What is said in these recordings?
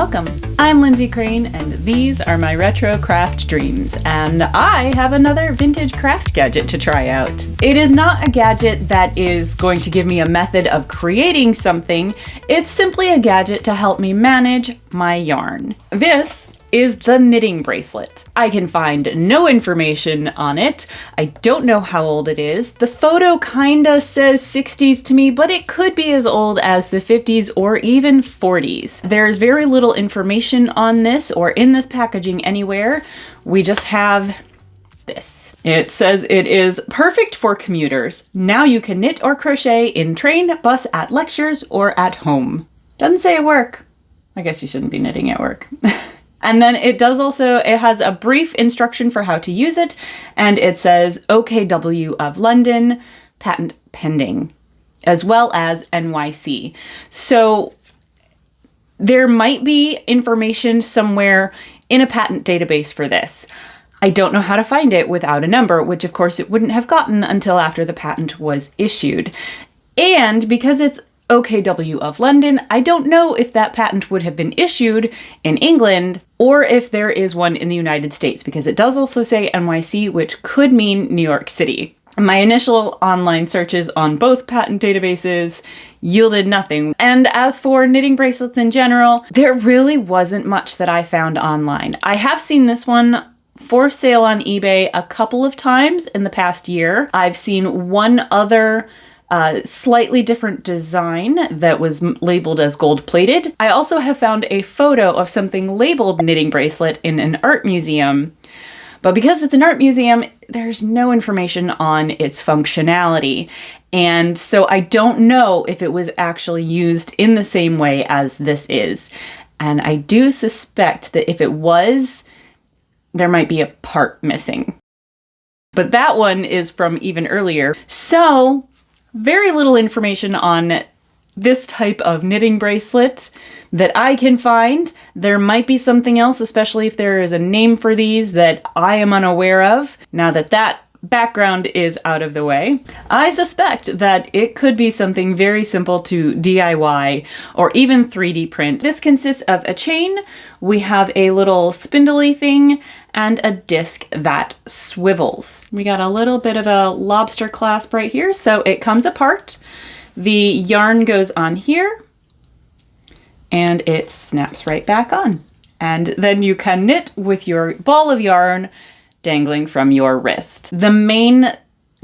Welcome! I'm Lindsay Crane and these are my retro craft dreams, and I have another vintage craft gadget to try out. It is not a gadget that is going to give me a method of creating something, it's simply a gadget to help me manage my yarn. This is the knitting bracelet. I can find no information on it. I don't know how old it is. The photo kinda says 60s to me, but it could be as old as the 50s or even 40s. There's very little information on this or in this packaging anywhere. We just have this. It says it is perfect for commuters. Now you can knit or crochet in train, bus, at lectures, or at home. Doesn't say at work. I guess you shouldn't be knitting at work. And then it has a brief instruction for how to use it, and it says O.K.W. of London, patent pending, as well as NYC. So there might be information somewhere in a patent database for this. I don't know how to find it without a number, which of course it wouldn't have gotten until after the patent was issued. And because it's O.K.W. of London, I don't know if that patent would have been issued in England or if there is one in the United States, because it does also say NYC, which could mean New York City. My initial online searches on both patent databases yielded nothing. And as for knitting bracelets in general, there really wasn't much that I found online. I have seen this one for sale on eBay a couple of times in the past year. I've seen one other slightly different design that was labeled as gold-plated. I also have found a photo of something labeled knitting bracelet in an art museum, but because it's an art museum, there's no information on its functionality. And so I don't know if it was actually used in the same way as this is. And I do suspect that if it was, there might be a part missing. But that one is from even earlier. So very little information on this type of knitting bracelet that I can find. There might be something else, especially if there is a name for these that I am unaware of. Now that that background is out of the way, I suspect that it could be something very simple to DIY or even 3D print. This consists of a chain, we have a little spindly thing, and a disc that swivels. We got a little bit of a lobster clasp right here, so it comes apart. The yarn goes on here, and it snaps right back on. And then you can knit with your ball of yarn dangling from your wrist. The main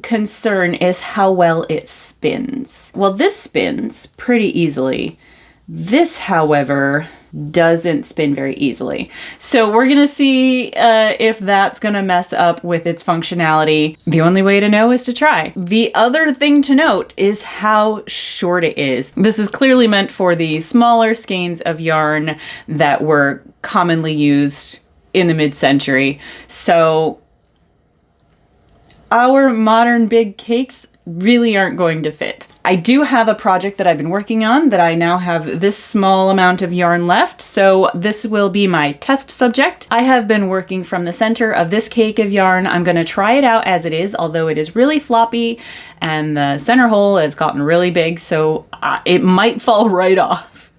concern is how well it spins. Well, this spins pretty easily. This, however, doesn't spin very easily. So we're gonna see if that's gonna mess up with its functionality. The only way to know is to try. The other thing to note is how short it is. This is clearly meant for the smaller skeins of yarn that were commonly used in the mid-century. So our modern big cakes really aren't going to fit. I do have a project that I've been working on that I now have this small amount of yarn left, so this will be my test subject. I have been working from the center of this cake of yarn. I'm going to try it out as it is, although it is really floppy and the center hole has gotten really big, so it might fall right off.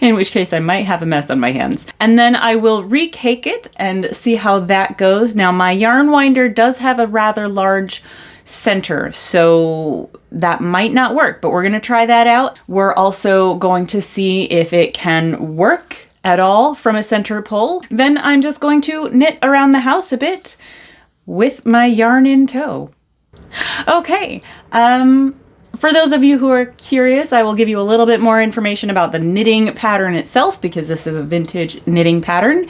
In which case I might have a mess on my hands. And then I will recake it and see how that goes. Now my yarn winder does have a rather large center, so that might not work, but we're going to try that out. We're also going to see if it can work at all from a center pull. Then I'm just going to knit around the house a bit with my yarn in tow. Okay, for those of you who are curious, I will give you a little bit more information about the knitting pattern itself, because this is a vintage knitting pattern,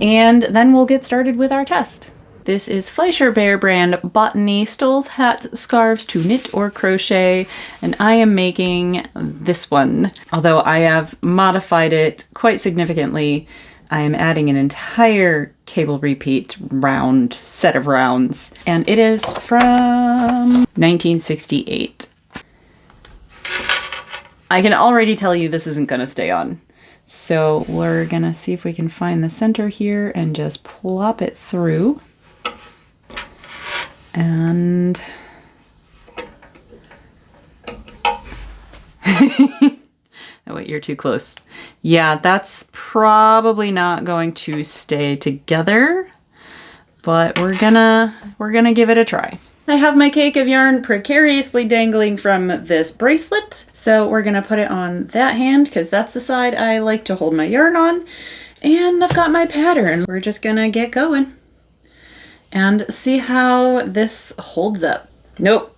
and then we'll get started with our test. This is Fleisher Bear brand Botany stoles, hats, scarves to knit or crochet, and I am making this one. Although I have modified it quite significantly, I am adding an entire cable repeat round set of rounds, and it is from 1968. I can already tell you this isn't going to stay on. So we're going to see if we can find the center here and just plop it through. And oh wait, you're too close. Yeah, that's probably not going to stay together, but we're gonna give it a try. I have my cake of yarn precariously dangling from this bracelet, so we're gonna put it on that hand because that's the side I like to hold my yarn on. And I've got my pattern. We're just gonna get going and see how this holds up. Nope,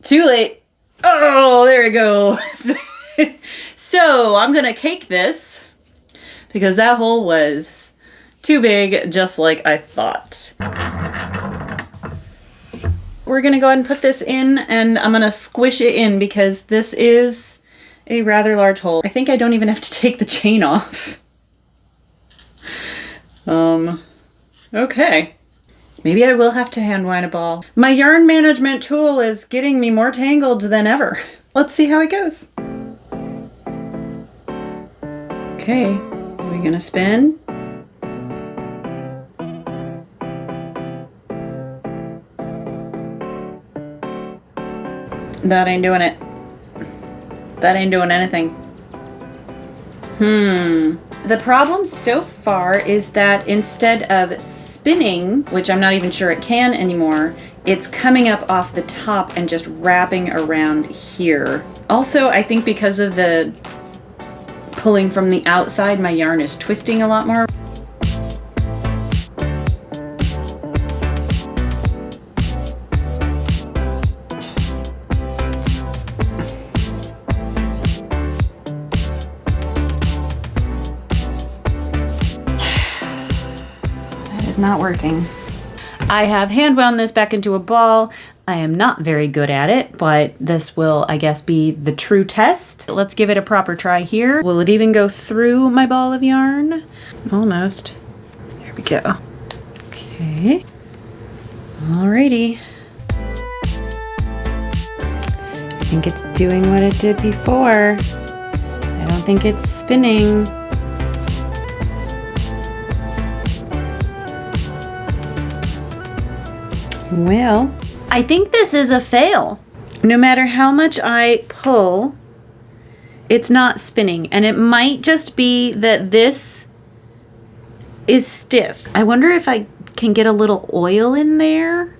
too late. Oh, there it goes. So I'm gonna cake this because that hole was too big, just like I thought. We're gonna go ahead and put this in, and I'm gonna squish it in because this is a rather large hole. I think I don't even have to take the chain off. Okay. Maybe I will have to hand wind a ball. My yarn management tool is getting me more tangled than ever. Let's see how it goes. Okay, are we gonna spin? That ain't doing it. That ain't doing anything. The problem so far is that instead of spinning, which I'm not even sure it can anymore, it's coming up off the top and just wrapping around here. Also, I think because of the pulling from the outside, my yarn is twisting a lot more. Not working. I have hand wound this back into a ball. I am not very good at it, but this will, I guess, be the true test. Let's give it a proper try here. Will it even go through my ball of yarn? Almost. There we go. Okay. Alrighty. I think it's doing what it did before. I don't think it's spinning. Well, I think this is a fail. No matter how much I pull, it's not spinning. And it might just be that this is stiff. I wonder if I can get a little oil in there.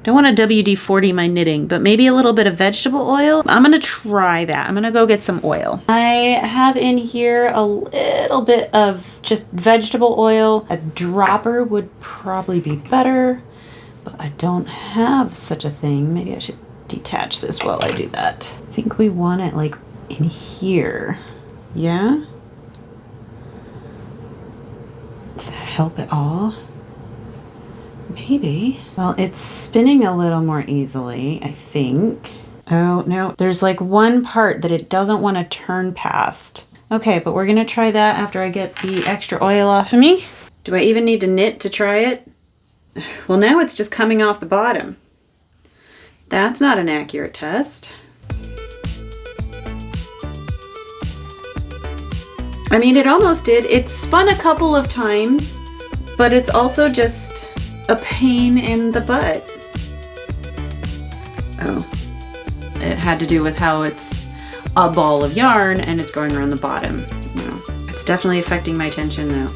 Don't want to WD-40 my knitting, but maybe a little bit of vegetable oil. I'm gonna try that. I'm gonna go get some oil. I have in here a little bit of just vegetable oil. A dropper would probably be better, but I don't have such a thing. Maybe I should detach this while I do that. I think we want it like in here. Yeah? Does that help at all? Maybe. Well, it's spinning a little more easily, I think. Oh, no. There's like one part that it doesn't want to turn past. Okay, but we're gonna try that after I get the extra oil off of me. Do I even need to knit to try it? Well, now it's just coming off the bottom. That's not an accurate test. I mean, it almost did. It spun a couple of times, but it's also just a pain in the butt. Oh, it had to do with how it's a ball of yarn and it's going around the bottom. No, it's definitely affecting my tension though.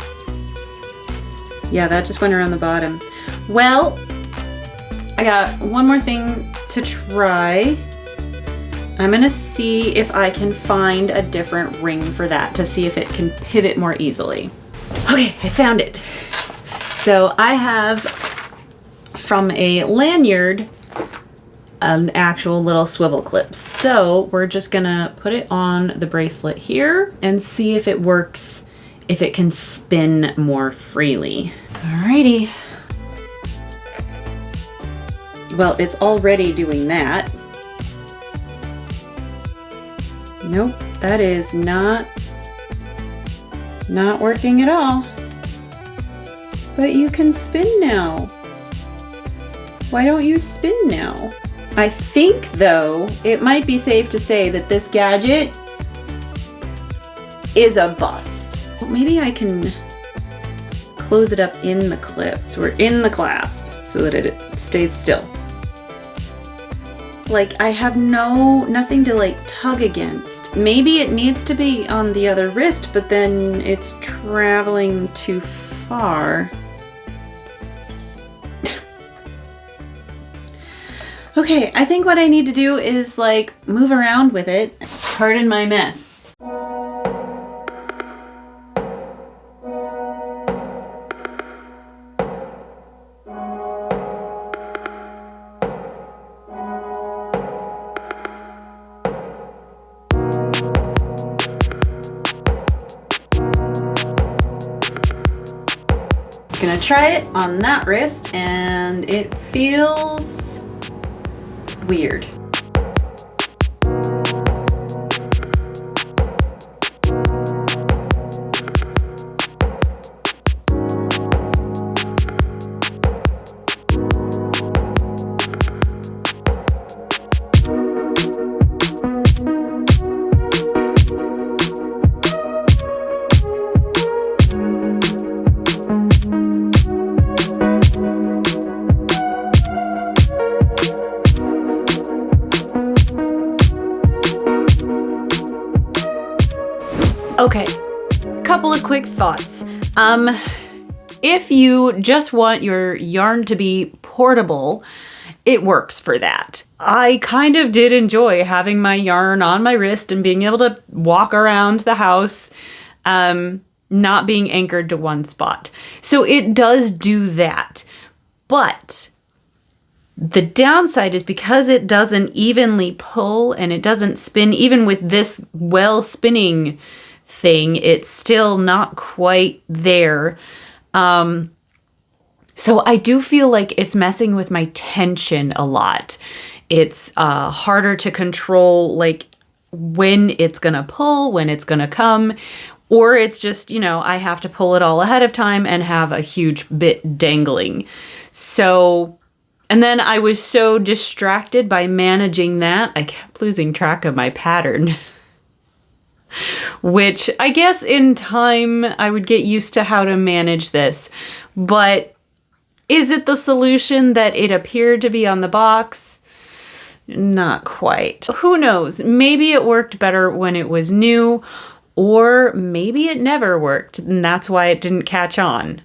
Yeah, that just went around the bottom. Well, I got one more thing to try. I'm gonna see if I can find a different ring for that to see if it can pivot more easily. Okay, I found it. So I have from a lanyard an actual little swivel clip. So we're just gonna put it on the bracelet here and see if it works, if it can spin more freely. Alrighty. Well, it's already doing that. Nope, that is not working at all. But you can spin now. Why don't you spin now? I think, though, it might be safe to say that this gadget is a bust. Well, maybe I can close it up in the clip. So we're in the clasp so that it stays still. Like, I have nothing to like tug against? Maybe it needs to be on the other wrist, but then it's traveling too far. Okay, I think what I need to do is like move around with it. Pardon my mess. Gonna try it on that wrist and it feels weird. Okay, couple of quick thoughts. If you just want your yarn to be portable, it works for that. I kind of did enjoy having my yarn on my wrist and being able to walk around the house, not being anchored to one spot. So it does do that. But the downside is because it doesn't evenly pull and it doesn't spin, even with this well spinning thing, it's still not quite there. So I do feel like it's messing with my tension a lot. It's harder to control, like when it's gonna pull, when it's gonna come, or it's just, you know, I have to pull it all ahead of time and have a huge bit dangling. So, and then I was so distracted by managing that, I kept losing track of my pattern. Which I guess in time I would get used to how to manage this. But is it the solution that it appeared to be on the box? Not quite. Who knows? Maybe it worked better when it was new, or maybe it never worked and that's why it didn't catch on.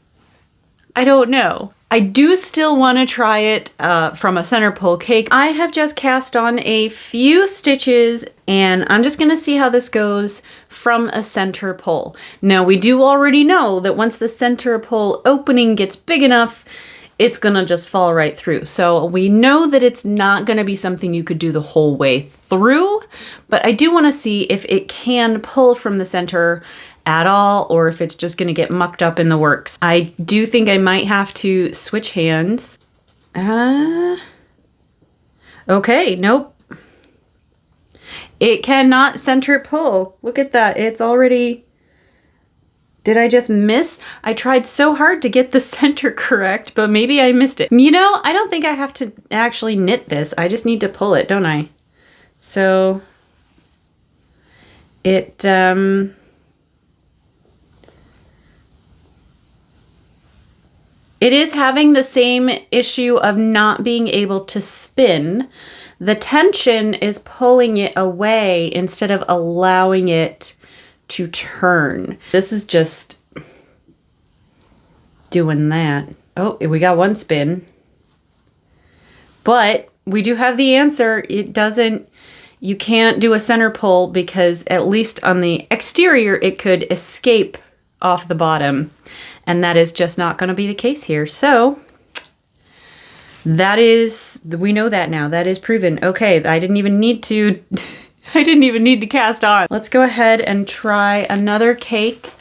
I don't know. I do still want to try it from a center pull cake. I have just cast on a few stitches and I'm just going to see how this goes from a center pull. Now we do already know that once the center pull opening gets big enough, it's going to just fall right through. So we know that it's not going to be something you could do the whole way through, but I do want to see if it can pull from the center at all, or if it's just gonna get mucked up in the works. I do think I might have to switch hands. Okay, nope. It cannot center pull. Look at that, it's already... Did I just miss? I tried so hard to get the center correct, but maybe I missed it. You know, I don't think I have to actually knit this. I just need to pull it, don't I? So, it, it is having the same issue of not being able to spin. The tension is pulling it away instead of allowing it to turn. This is just doing that. Oh, we got one spin. But we do have the answer. It doesn't, you can't do a center pull because at least on the exterior, it could escape off the bottom. And that is just not going to be the case here. So that is, we know that now. That is proven. Okay, I didn't even need to, I didn't even need to cast on. Let's go ahead and try another cake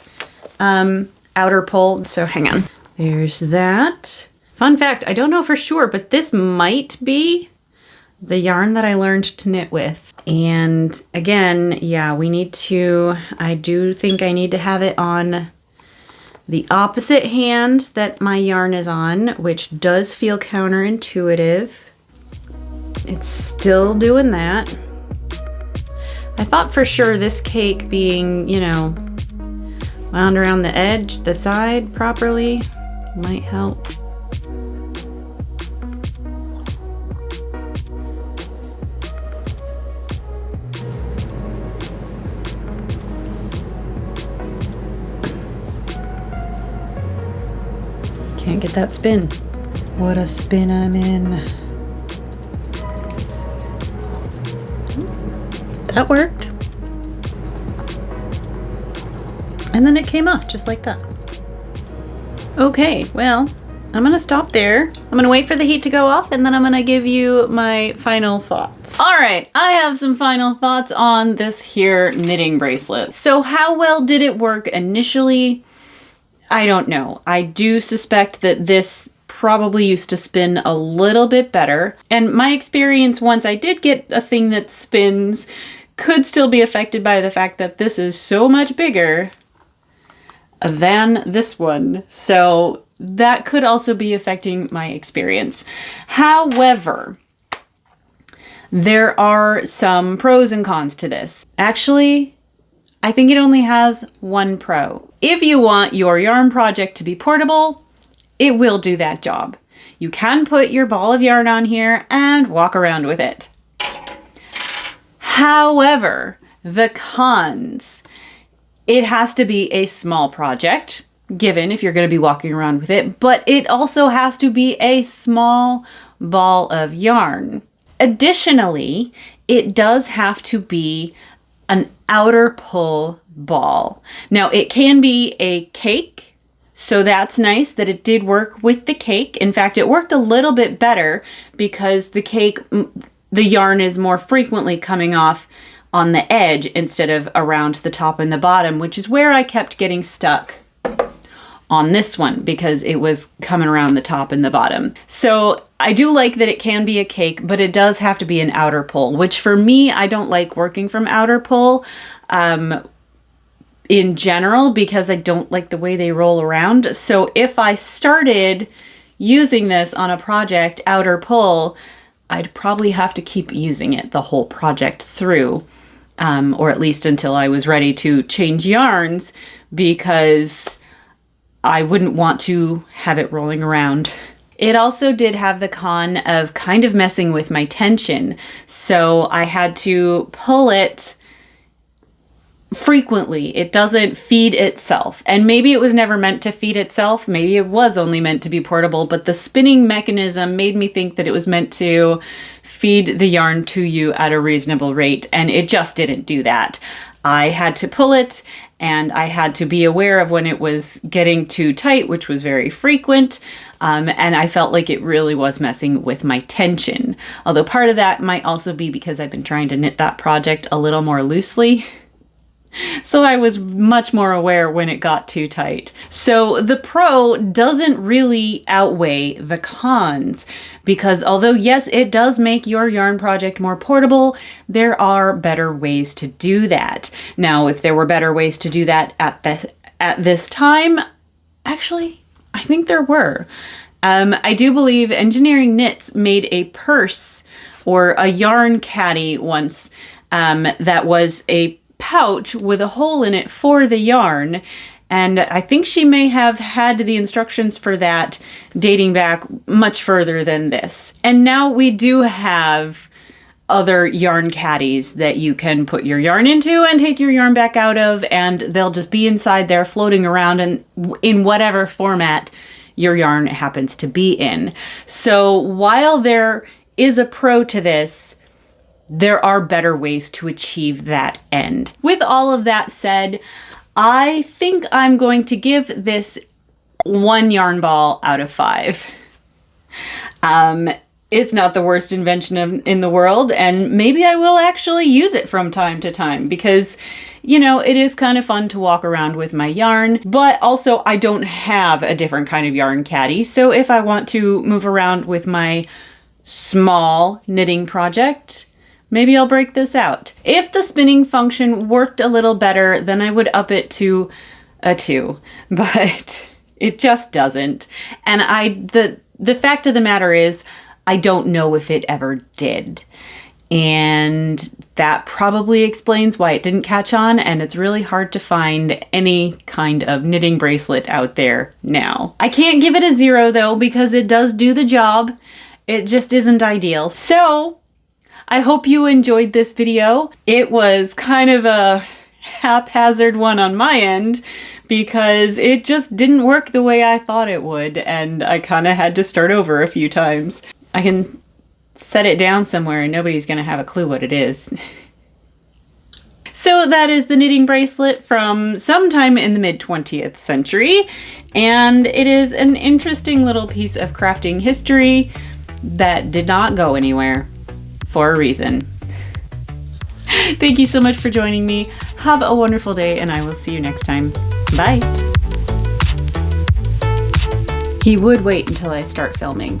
outer pull. So hang on. There's that. Fun fact, I don't know for sure, but this might be the yarn that I learned to knit with. And again, yeah, we need to, I do think I need to have it on the opposite hand that my yarn is on, which does feel counterintuitive. It's still doing that. I thought for sure this cake being, you know, wound around the edge, the side properly might help. Can't get that spin. What a spin I'm in. That worked. And then it came off just like that. Okay, well, I'm gonna stop there. I'm gonna wait for the heat to go off and then I'm gonna give you my final thoughts. All right, I have some final thoughts on this here knitting bracelet. So how well did it work initially? I don't know. I do suspect that this probably used to spin a little bit better. And my experience once I did get a thing that spins could still be affected by the fact that this is so much bigger than this one. So that could also be affecting my experience. However, there are some pros and cons to this. Actually, I think it only has one pro. If you want your yarn project to be portable, it will do that job. You can put your ball of yarn on here and walk around with it. However, the cons. It has to be a small project, given if you're going to be walking around with it, but it also has to be a small ball of yarn. Additionally, it does have to be an outer pull ball. Now, it can be a cake, so that's nice that it did work with the cake. In fact, it worked a little bit better because the cake, the yarn is more frequently coming off on the edge instead of around the top and the bottom, which is where I kept getting stuck on this one because it was coming around the top and the bottom. So I do like that it can be a cake, but it does have to be an outer pull, which for me, I don't like working from outer pull in general because I don't like the way they roll around. So if I started using this on a project outer pull, I'd probably have to keep using it the whole project through. Or at least until I was ready to change yarns, because I wouldn't want to have it rolling around. It also did have the con of kind of messing with my tension. So I had to pull it frequently. It doesn't feed itself. And maybe it was never meant to feed itself. Maybe it was only meant to be portable, but the spinning mechanism made me think that it was meant to feed the yarn to you at a reasonable rate, and it just didn't do that. I had to pull it, and I had to be aware of when it was getting too tight, which was very frequent, and I felt like it really was messing with my tension. Although part of that might also be because I've been trying to knit that project a little more loosely. So I was much more aware when it got too tight. So the pro doesn't really outweigh the cons, because although yes, it does make your yarn project more portable, there are better ways to do that. Now, if there were better ways to do that at this time, actually, I think there were. I do believe Engineering Knits made a purse or a yarn caddy once that was a pouch with a hole in it for the yarn, and I think she may have had the instructions for that dating back much further than this. And now we do have other yarn caddies that you can put your yarn into and take your yarn back out of, and they'll just be inside there floating around and in whatever format your yarn happens to be in. So while there is a pro to this, there are better ways to achieve that end. With all of that said, I think I'm going to give this 1 yarn ball out of 5. It's not the worst invention in the world, and maybe I will actually use it from time to time because, you know, it is kind of fun to walk around with my yarn, but also I don't have a different kind of yarn caddy. So if I want to move around with my small knitting project, maybe I'll break this out. If the spinning function worked a little better, then I would up it to a 2, but it just doesn't. And the fact of the matter is, I don't know if it ever did. And that probably explains why it didn't catch on, and it's really hard to find any kind of knitting bracelet out there now. I can't give it a 0 though, because it does do the job. It just isn't ideal. So I hope you enjoyed this video. It was kind of a haphazard one on my end because it just didn't work the way I thought it would, and I kind of had to start over a few times. I can set it down somewhere and nobody's gonna have a clue what it is. So that is the knitting bracelet from sometime in the mid-20th century, and it is an interesting little piece of crafting history that did not go anywhere for a reason. Thank you so much for joining me. Have a wonderful day, and I will see you next time. Bye. He would wait until I start filming.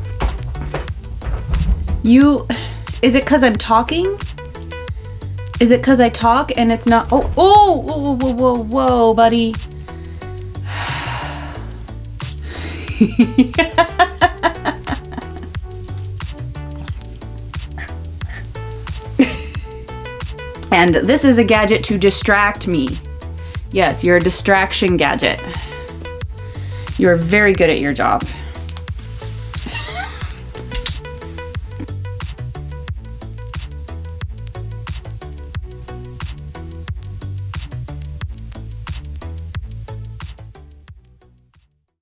Is it 'cause I'm talking? Is it 'cause I talk and it's not? Oh, whoa, whoa, whoa, whoa, buddy. And this is a gadget to distract me. Yes, you're a distraction gadget. You're very good at your job.